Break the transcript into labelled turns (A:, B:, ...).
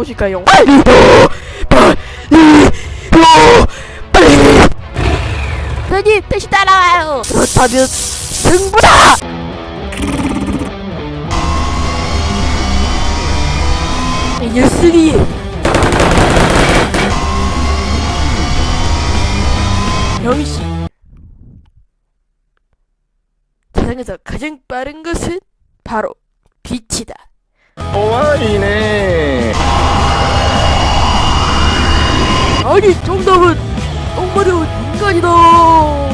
A: 무엇일까요? 빨리 선생님 다시 따라와요. 그렇다면 승부다. 이 녀석이 영희씨, 세상에서 가장 빠른 것은 바로 빛이다.
B: 오와이네.
A: 아니 정답은 똥마려운 인간이다.